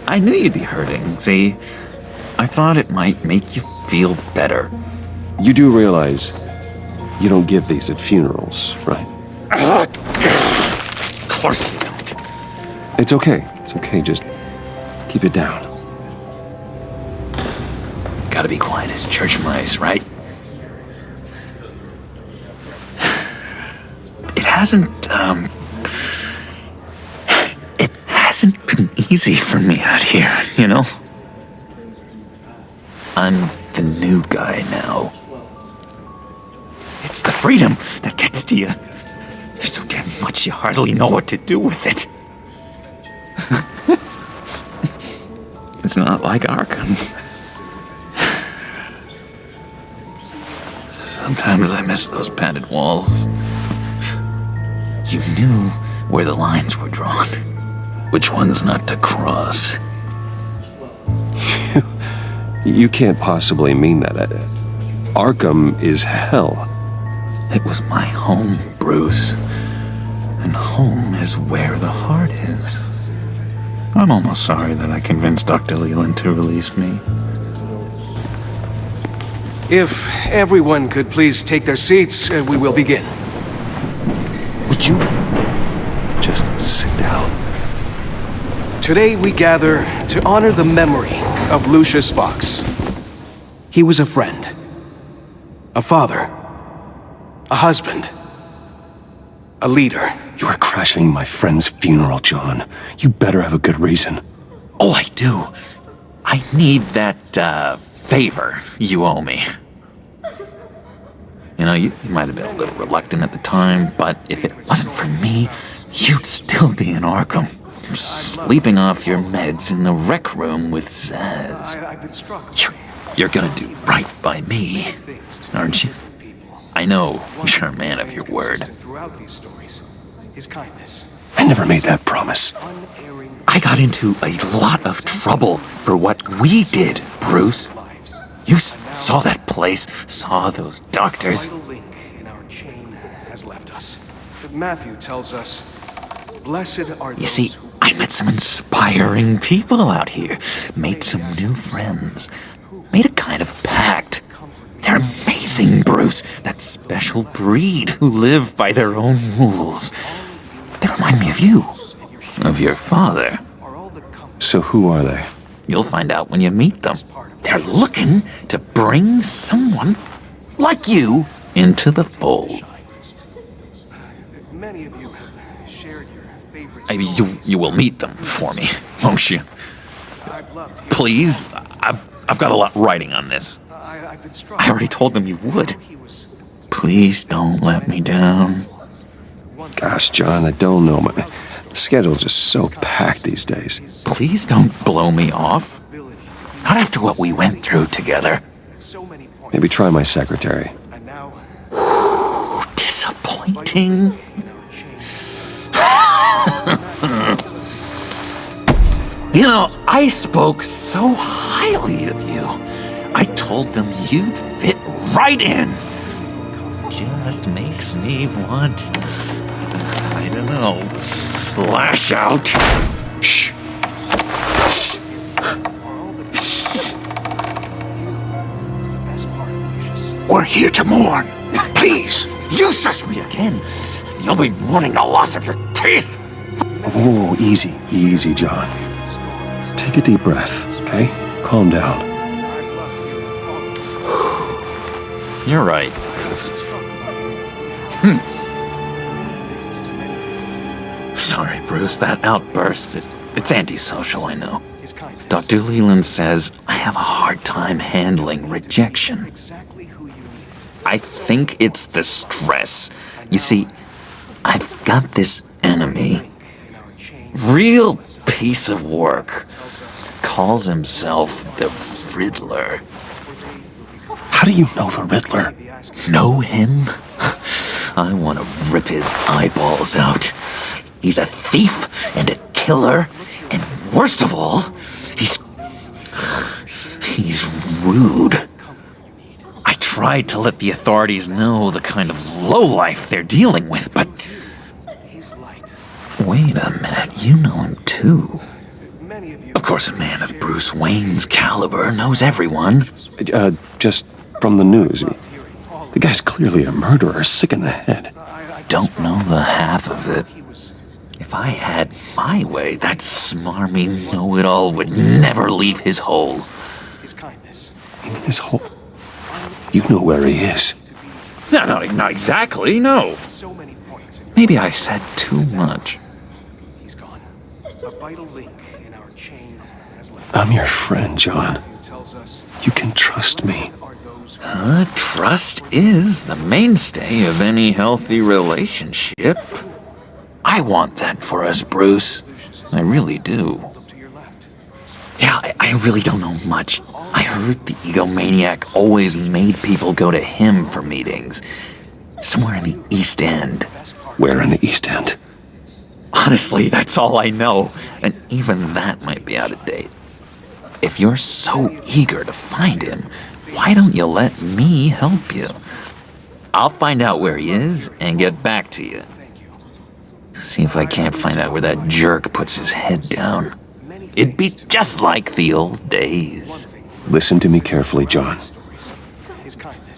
I knew you'd be hurting, see? I thought it might make you feel better. You do realize you don't give these at funerals, right? Of course you don't. It's okay. It's okay. Just keep it down. Gotta be quiet as church mice, right? It hasn't been easy for me out here, you know? I'm the new guy now. It's the freedom that gets to you. There's so damn much you hardly know what to do with it. It's not like Arkham. Sometimes I miss those padded walls. You knew where the lines were drawn. Which ones not to cross. You can't possibly mean that. Arkham is hell. It was my home, Bruce. And home is where the heart is. I'm almost sorry that I convinced Dr. Leland to release me. If everyone could please take their seats, we will begin. Would you just sit down? Today we gather to honor the memory of Lucius Fox. He was a friend, a father, a husband, a leader. You are crashing my friend's funeral, John. You better have a good reason. Oh, I do. I need that, favor you owe me. You know, you might have been a little reluctant at the time, but if it wasn't for me, you'd still be in Arkham. Sleeping off your meds in the rec room with Zaz. I've been struck. You're gonna do right by me, aren't you? I know you're a man of your word. Throughout these stories, his kindness. I never made that promise. I got into a lot of trouble for what we did, Bruce. You saw that place, saw those doctors. The link in our chain has left us. Matthew tells us, blessed are those. You see, I met some inspiring people out here, made some new friends, made a kind of pact. They're amazing, Bruce, that special breed who live by their own rules. They remind me of you, of your father. So who are they? You'll find out when you meet them. They're looking to bring someone like you into the fold. Many of you have shared your favorite. I mean, you will meet them for me, won't you? Please, I've got a lot writing on this. I've been struck. I already told them you would. Please don't let me down. Gosh, John, I don't know. My schedule's just so packed these days. Please don't blow me off. Not after what we went through together. Maybe try my secretary. Disappointing. You know, I spoke so highly of you. I told them you'd fit right in. Just makes me want, I don't know, lash out. Shh. We're here to mourn. Please, you shush me again. You'll be mourning the loss of your teeth. Oh, easy, easy, John. Take a deep breath, okay? Calm down. You're right. Sorry, Bruce, that outburst, it's antisocial, I know. Dr. Leland says I have a hard time handling rejection. I think it's the stress. You see, I've got this enemy. Real piece of work. Calls himself the Riddler. How do you know the Riddler? Know him? I want to rip his eyeballs out. He's a thief and a killer, and worst of all, he's rude. I tried to let the authorities know the kind of lowlife they're dealing with, but... Wait a minute, you know him too. Of course, a man of Bruce Wayne's caliber knows everyone. Just from the news. The guy's clearly a murderer, sick in the head. Don't know the half of it. If I had my way, that smarmy know-it-all would never leave his hole. His hole? You know where he is. No, not exactly, no. Maybe I said too much. He's gone. A vital link in our chain has left. I'm your friend, John. You can trust me. Trust is the mainstay of any healthy relationship. I want that for us, Bruce. I really do. Yeah, I really don't know much. I heard the egomaniac always made people go to him for meetings. Somewhere in the East End. Where in the East End? Honestly, that's all I know. And even that might be out of date. If you're so eager to find him, why don't you let me help you? I'll find out where he is and get back to you. See if I can't find out where that jerk puts his head down. It'd be just like the old days. Listen to me carefully, John.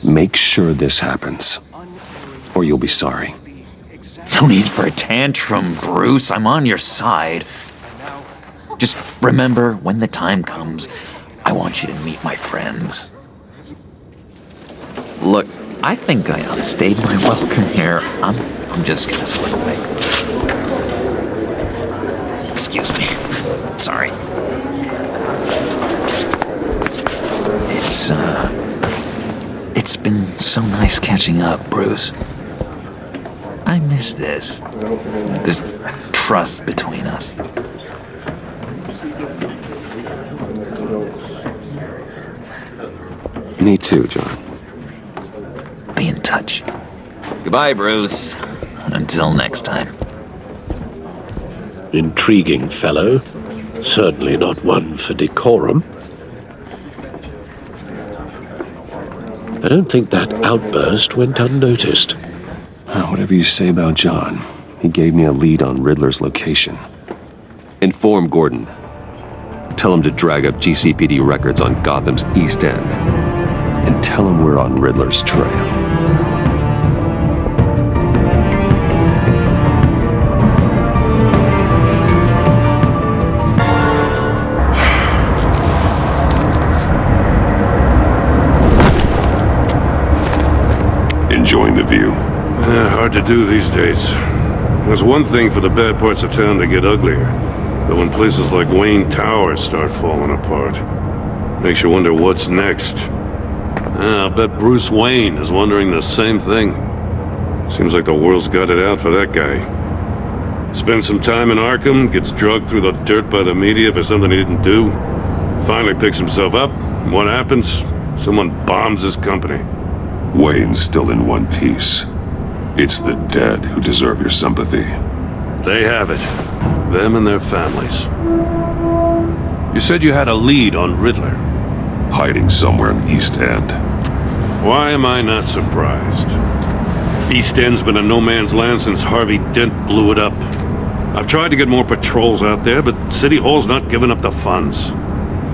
Make sure this happens, or you'll be sorry. No need for a tantrum, Bruce. I'm on your side. Just remember, when the time comes, I want you to meet my friends. Look, I think I outstayed my welcome here. I'm just gonna slip away. Excuse me. Sorry. It's been so nice catching up, Bruce. I miss this trust between us. Me too, John. Be in touch. Goodbye, Bruce. Until next time. Intriguing fellow. Certainly not one for decorum. I don't think that outburst went unnoticed. Whatever you say about John, he gave me a lead on Riddler's location. Inform Gordon. Tell him to drag up GCPD records on Gotham's East End. And tell him we're on Riddler's trail. Enjoying the view. Hard to do these days. There's one thing for the bad parts of town to get uglier, but when places like Wayne Tower start falling apart, makes you wonder what's next. I'll bet Bruce Wayne is wondering the same thing. Seems like the world's got it out for that guy. Spends some time in Arkham, gets drugged through the dirt by the media for something he didn't do. Finally picks himself up. What happens? Someone bombs his company. Wayne's still in one piece. It's the dead who deserve your sympathy. They have it. Them and their families. You said you had a lead on Riddler. Hiding somewhere in the East End. Why am I not surprised? East End's been a no man's land since Harvey Dent blew it up. I've tried to get more patrols out there, but City Hall's not giving up the funds.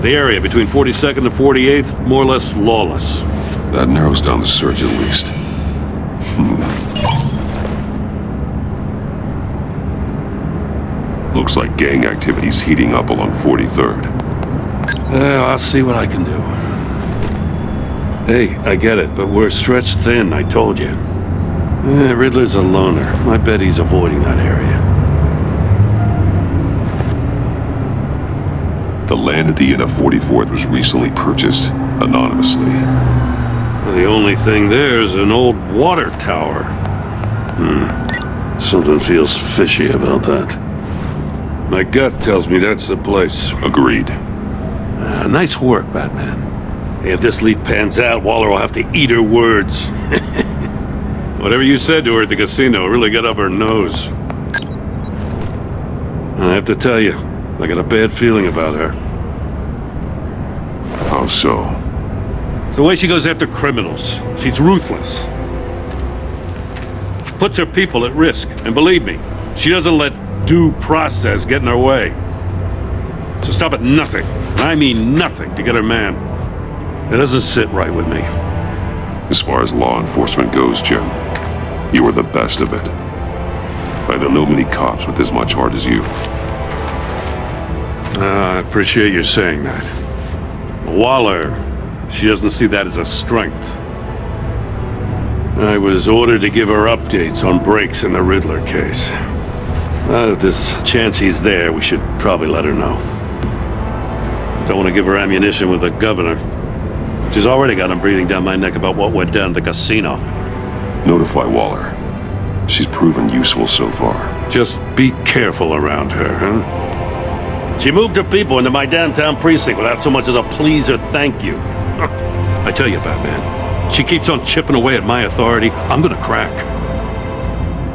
The area between 42nd and 48th, more or less lawless. That narrows down the search at least. Looks like gang activity's heating up along 43rd. I'll see what I can do. Hey, I get it, but we're stretched thin, I told you. Riddler's a loner. I bet he's avoiding that area. The land at the end of 44th was recently purchased anonymously. The only thing there is an old water tower. Something feels fishy about that. My gut tells me that's the place. Agreed. Nice work, Batman. If this lead pans out, Waller will have to eat her words. Whatever you said to her at the casino really got up her nose. I have to tell you, I got a bad feeling about her. How so? It's the way she goes after criminals. She's ruthless. Puts her people at risk. And believe me, she doesn't let due process get in her way. So stop at nothing, and I mean nothing, to get her man. It doesn't sit right with me. As far as law enforcement goes, Jim, you are the best of it. I don't know many cops with as much heart as you. I appreciate you saying that. Waller, she doesn't see that as a strength. I was ordered to give her updates on breaks in the Riddler case. If there's a chance he's there, we should probably let her know. Don't want to give her ammunition with the governor. She's already got him breathing down my neck about what went down at the casino. Notify Waller. She's proven useful so far. Just be careful around her, huh? She moved her people into my downtown precinct without so much as a please or thank you. I tell you, Batman, she keeps on chipping away at my authority, I'm gonna crack.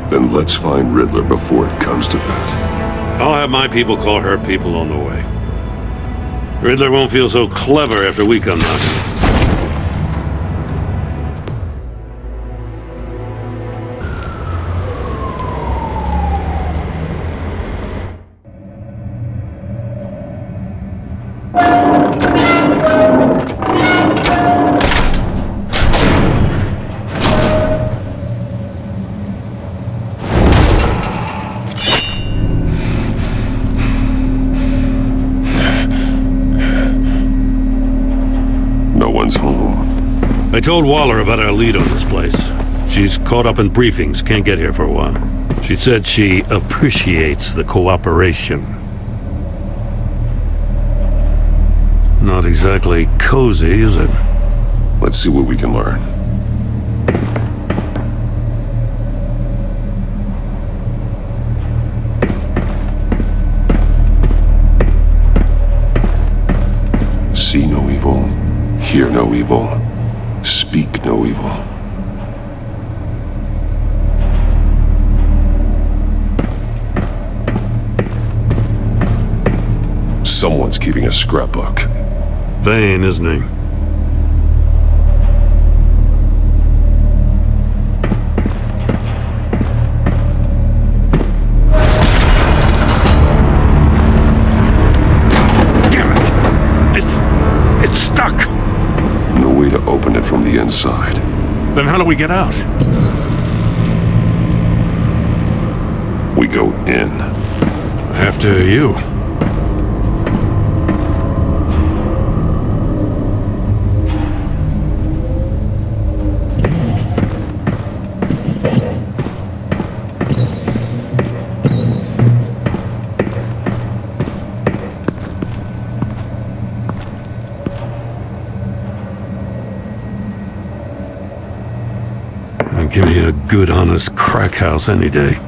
Then let's find Riddler before it comes to that. I'll have my people call her people on the way. Riddler won't feel so clever after we come knocking. Home. I told Waller about our lead on this place. She's caught up in briefings, can't get here for a while. She said she appreciates the cooperation. Not exactly cozy, is it? Let's see what we can learn. See no evil. Hear no evil. Speak no evil. Someone's keeping a scrapbook. Vane, isn't he? Damn it! It's stuck! No way to open it from the inside. Then how do we get out? We go in. After you. Give me a good, honest crack house any day.